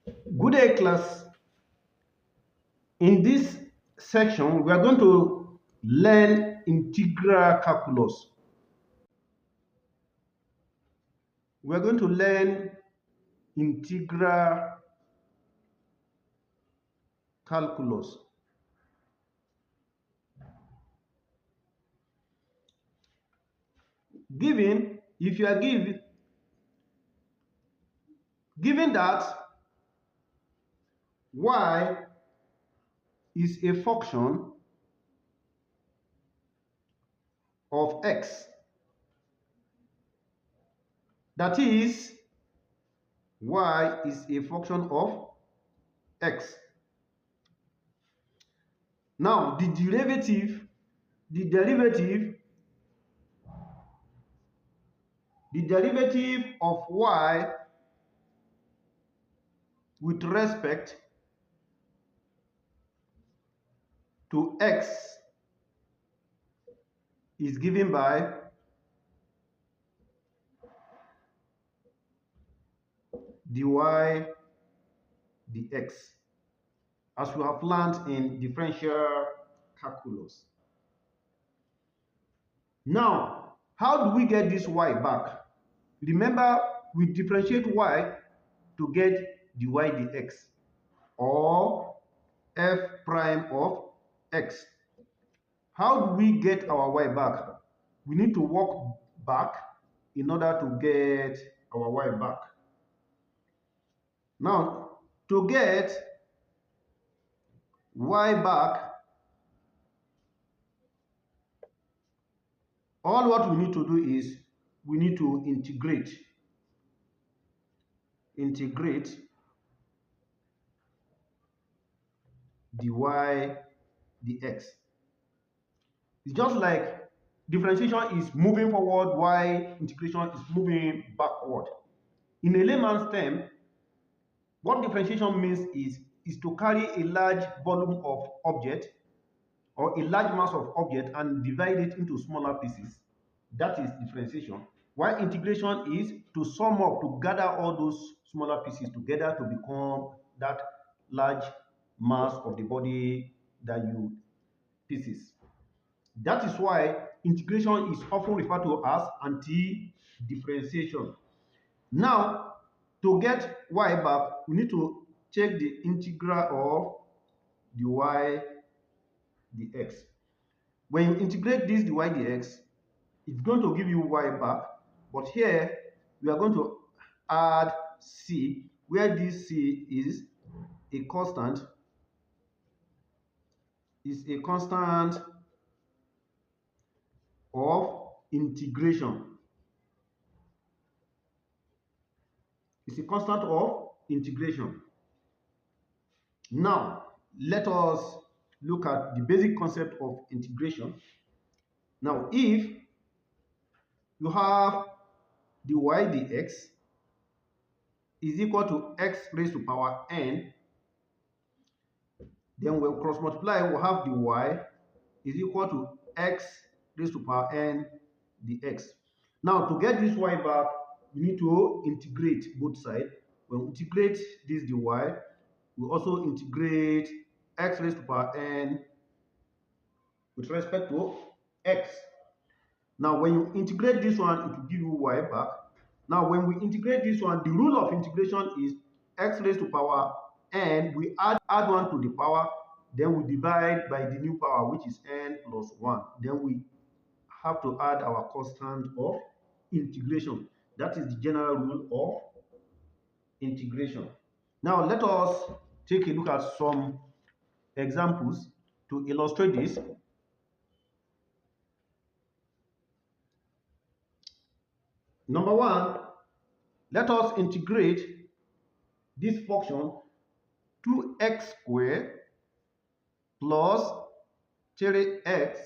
Good day, class. In this section, we are going to learn integral calculus. We are going to learn integral calculus. If you are given that y is a function of x, that is, y is a function of x. Now, the derivative of y with respect to x is given by dy dx, as we have learned in differential calculus. Now, how do we get this y back? Remember, we differentiate y to get dy dx, or f prime of x. How do we get our y back? We need to walk back in order to get our y back. Now, to get y back, all what we need to do is we need to integrate dy dx. It's just like differentiation is moving forward while integration is moving backward. In a layman's term, what differentiation means is to carry a large volume of object or a large mass of object and divide it into smaller pieces. That is differentiation. While integration is to sum up, to gather all those smaller pieces together to become that large mass of the body that you pieces. That is why integration is often referred to as anti-differentiation. Now, to get y back, we need to check the integral of dy dx. When you integrate this dy dx, it's going to give you y back, but here we are going to add c, where this c is a constant, of integration. It's a constant of integration. Now, let us look at the basic concept of integration. Now, if you have dy dx is equal to x raised to power n, then we'll cross multiply, we'll have dy is equal to x raised to power n dx. Now, to get this y back, we need to integrate both sides. When we integrate this dy, we also integrate x raised to power n with respect to x. Now, when you integrate this one, it will give you y back. Now, when we integrate this one, the rule of integration is x raised to power n, we add 1 to the power, then we divide by the new power, which is n plus 1. Then we have to add our constant of integration. That is the general rule of integration. Now, let us take a look at some examples to illustrate this. Number one, let us integrate this function 2x squared plus 3x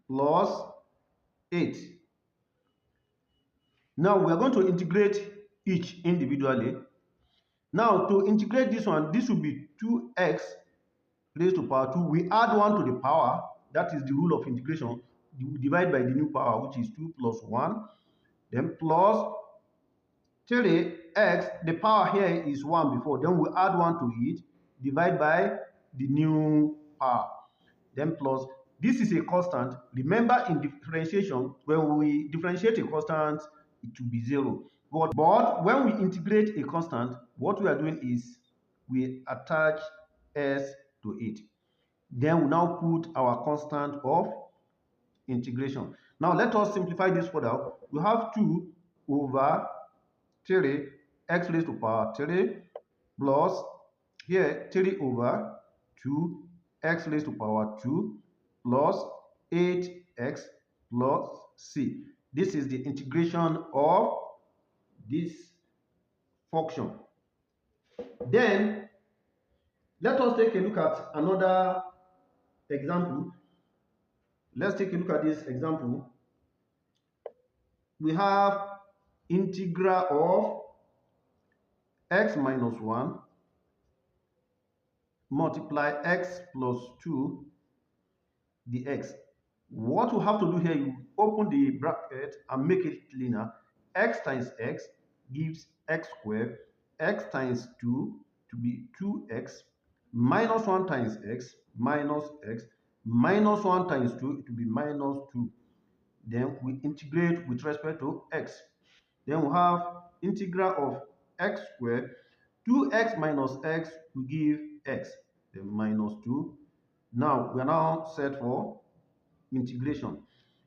plus 8. Now we are going to integrate each individually. Now to integrate this one, this will be 2x raised to power 2. We add 1 to the power, that is the rule of integration. We divide by the new power, which is 2 plus 1. Then plus 3 x, the power here is 1 before, then we add 1 to it, divide by the new power, then plus, this is a constant. Remember, in differentiation, when we differentiate a constant, it will be 0. But when we integrate a constant, what we are doing is we attach s to it. Then we now put our constant of integration. Now let us simplify this further. We have 2 over 3 x raised to power 3 plus here 3 over 2 x raised to power 2 plus 8x plus c. This is the integration of this function. Then let us take a look at another example. Let's take a look at this example. We have integral of x minus 1 multiply x plus 2 dx. What we have to do here, you open the bracket and make it linear. X times x gives x squared, x times 2 to be 2x, minus 1 times x, minus x, minus 1 times 2 to be minus 2. Then we integrate with respect to x. Then we have integral of x squared, 2x minus x will give x, then minus 2. Now we are now set for integration.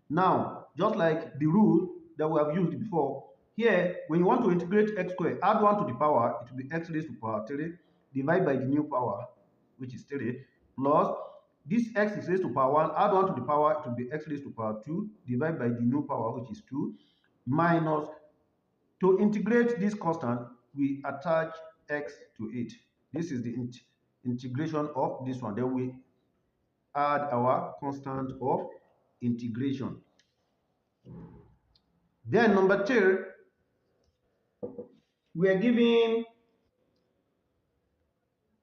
Now, just like the rule that we have used before, here, when you want to integrate x squared, add 1 to the power, it will be x raised to power 3, divide by the new power, which is 3, plus this x is raised to power 1, add 1 to the power, it will be x raised to power 2, divide by the new power, which is 2, minus, to integrate this constant, we attach x to it. This is the integration of this one. Then we add our constant of integration. Then number 2, we are given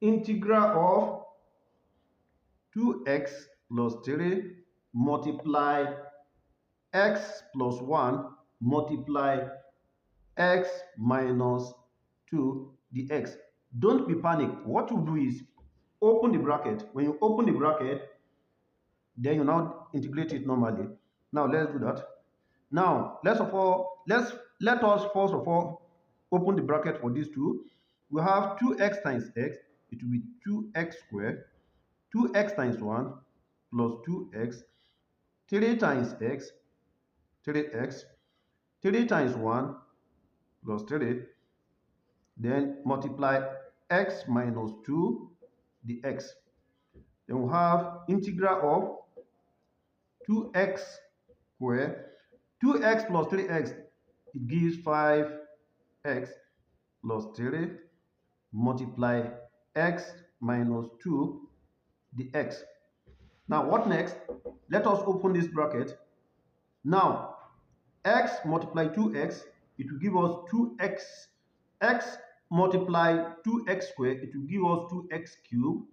integral of 2x plus 3 multiply x plus 1 multiply x minus 2 dx. Don't be panicked. What you do is open the bracket. When you open the bracket, then you now integrate it normally. Now let's do that. Now let us first of all open the bracket for these two. We have 2x times x, it will be 2x squared, 2x times 1 plus 2x, 3 times x, 3x, 3 times 1 plus 3, then multiply x minus 2 dx. Then we have integral of 2x squared, 2x plus 3x, it gives 5x plus 3 multiply x minus 2 dx. Now what next? Let us open this bracket. Now x multiply 2x, it will give us 2x. X multiply 2x squared, it will give us 2x cubed.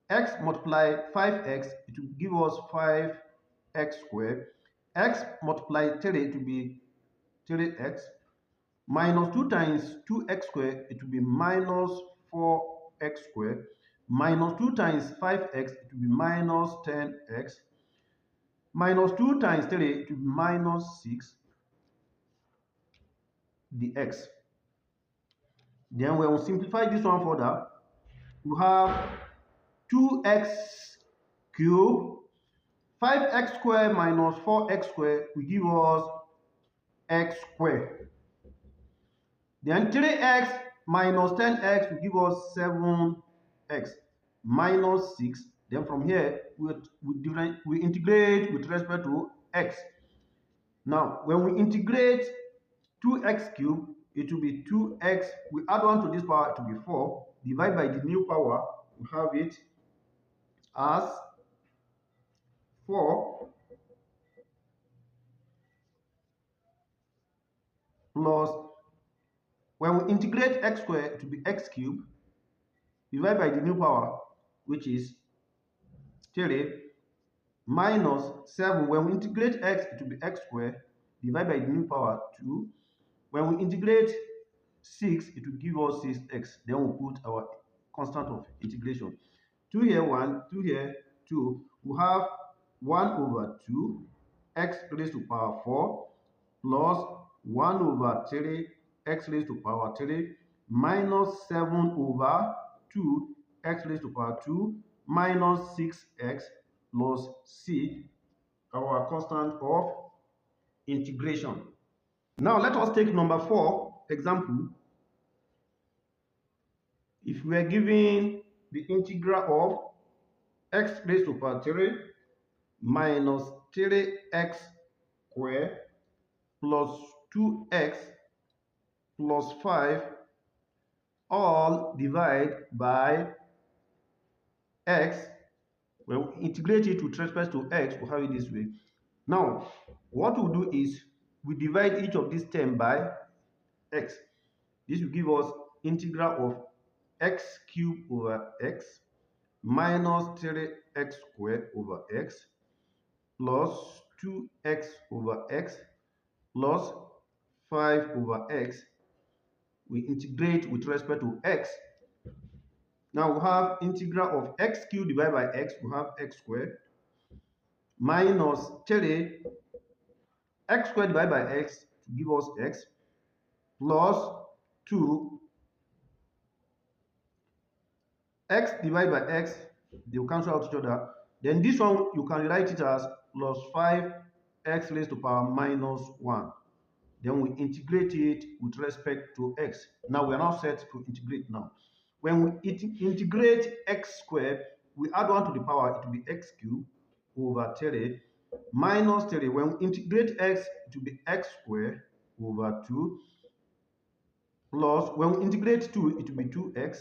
X multiply 5x, it will give us 5x squared. X multiply 3, it will be 3x. Minus 2 times 2x squared, it will be minus 4x squared. Minus 2 times 5x, it will be minus 10x. Minus 2 times 3, it will be minus 6 dx. Then when we simplify this one further, we have 2x cubed, 5x squared minus 4x squared will give us x squared. Then 3x minus 10x will give us 7x minus 6. Then from here, we integrate with respect to x. Now, when we integrate 2x cubed, it will be 2x. We add 1 to this power, it will be 4. Divide by the new power, we have it as 4 plus, when we integrate x squared, it will be x cubed, divided by the new power, which is 3, minus 7. When we integrate x, it will be x squared, divided by the new power, 2. When we integrate 6, it will give us 6x. Then we'll put our constant of integration. 2 here, 1, 2 here, 2. We have 1 over 2 x raised to power 4 plus 1 over 3 x raised to power 3 minus 7 over 2 x raised to power 2 minus 6x plus c, our constant of integration. Now let us take number 4 example. If we are given the integral of x raised to power 3 minus 3x squared plus 2x plus 5 all divided by x, when we integrate it with respect to x, we'll have it this way. Now, what we'll do is we divide each of these terms by x. This will give us integral of x cubed over x minus 3x squared over x plus 2x over x plus 5 over x. We integrate with respect to x. Now we have integral of x cubed divided by x, we have x squared minus 3 x squared divided by x to give us x plus 2 x divided by x, they will cancel out each other. Then this one you can write it as plus 5x raised to power minus 1. Then we integrate it with respect to x. Now we are now set to integrate now. When we integrate x squared, we add 1 to the power, it will be x cubed over 3 minus 3. When we integrate x, it will be x squared over 2 plus, when we integrate 2, it will be 2x.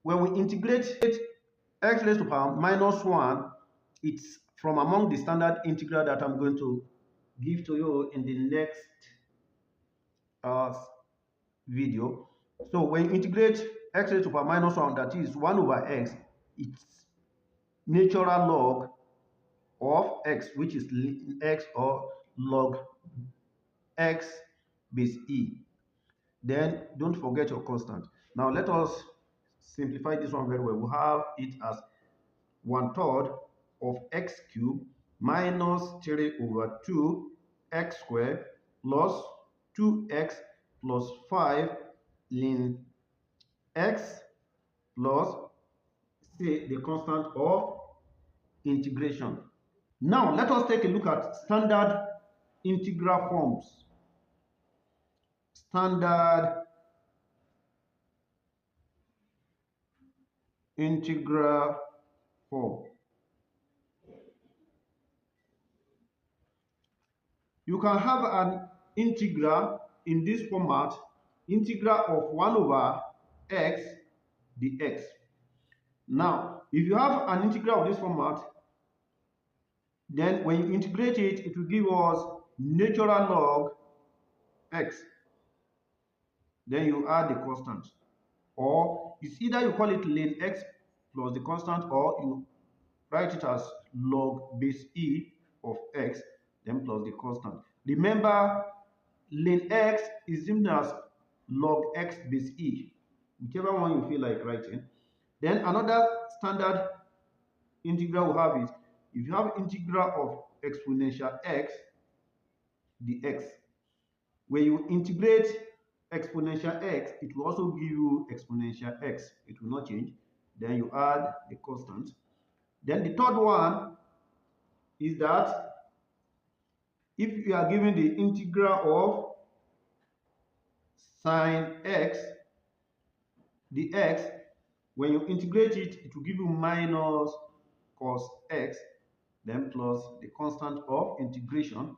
When we integrate x raised to power minus 1, it's from among the standard integral that I'm going to give to you in the next video. So when you integrate x raised to power minus 1, that is 1 over x, it's natural log of x, which is x or log x base e. Then don't forget your constant. Now let us simplify this one very well. We have it as 1/3 of x cubed minus 3 over 2 x squared plus 2x plus 5 ln x plus say the constant of integration. Now let us take a look at standard integral forms. Standard integral form. You can have an integral in this format, integral of 1 over x dx. Now, if you have an integral of this format, then when you integrate it, it will give us natural log x. Then you add the constant. Or it's either you call it ln x plus the constant, or you write it as log base e of x, then plus the constant. Remember, ln x is named as log x base e, whichever one you feel like writing. Then another standard integral we have is, if you have integral of exponential x dx, when you integrate exponential x, it will also give you exponential x. It will not change. Then you add the constant. Then the third one is that if you are given the integral of sine x dx, when you integrate it, it will give you minus cos x, then plus the constant of integration.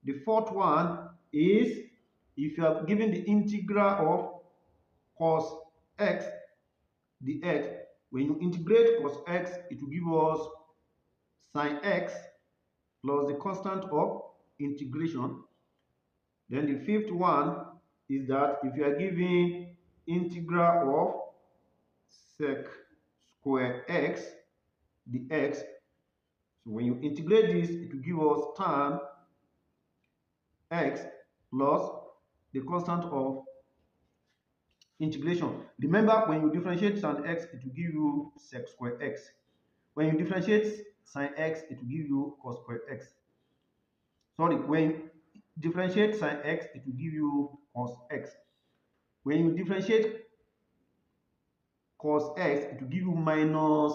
The fourth one is, if you are given the integral of cos x dx, when you integrate cos x, it will give us sine x plus the constant of integration. Then the fifth one is that if you are given integral of sec square x dx, so when you integrate this, it will give us tan x plus the constant of integration. Remember, when you differentiate tan x, it will give you sec square x. When you differentiate sin x, it will give you cos square x. Sorry, when you differentiate sin x, it will give you cos x. When you differentiate cos x, it will give you minus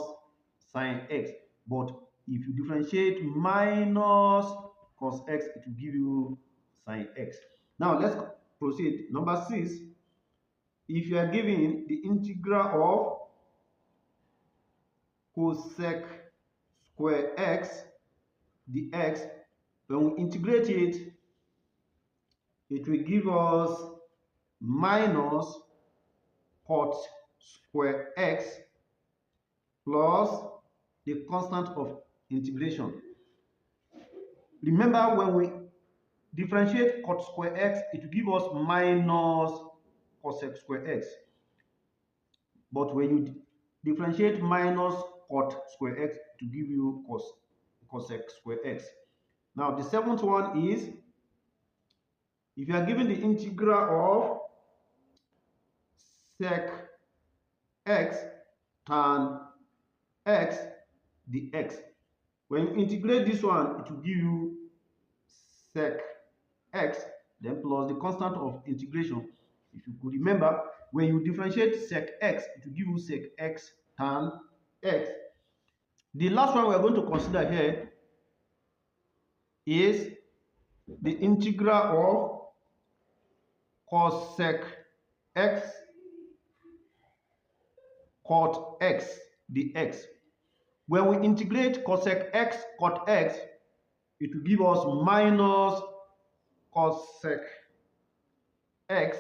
sin x. But if you differentiate minus cos x, it will give you sin x. Now let's proceed. Number 6, if you are given the integral of cosec square x dx, when we integrate it, it will give us minus cot square x plus the constant of integration. Remember, when we differentiate cot square x, it will give us minus cosec square x. But when you differentiate minus cot square x, to give you cosec square x. Now the 7th one is, if you are given the integral of sec x tan x dx, when you integrate this one, it will give you sec x, then plus the constant of integration. If you could remember, when you differentiate sec x, it will give you sec x tan x. The last one we are going to consider here is the integral of cosec x cot x dx. When we integrate cosec x cot x, it will give us minus cosec x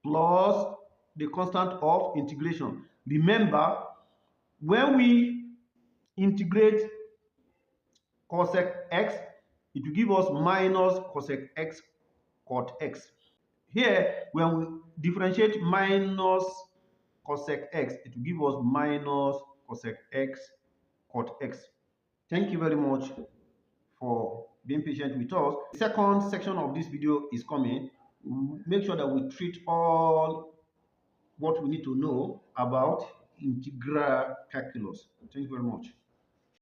plus the constant of integration. Remember, when we integrate cosec x, it will give us minus cosec x cot x. Here, when we differentiate minus cosec x, it will give us minus cosec x cot x. Thank you very much for being patient with us. The second section of this video is coming. Make sure that we treat all what we need to know about integral calculus. Thank you very much.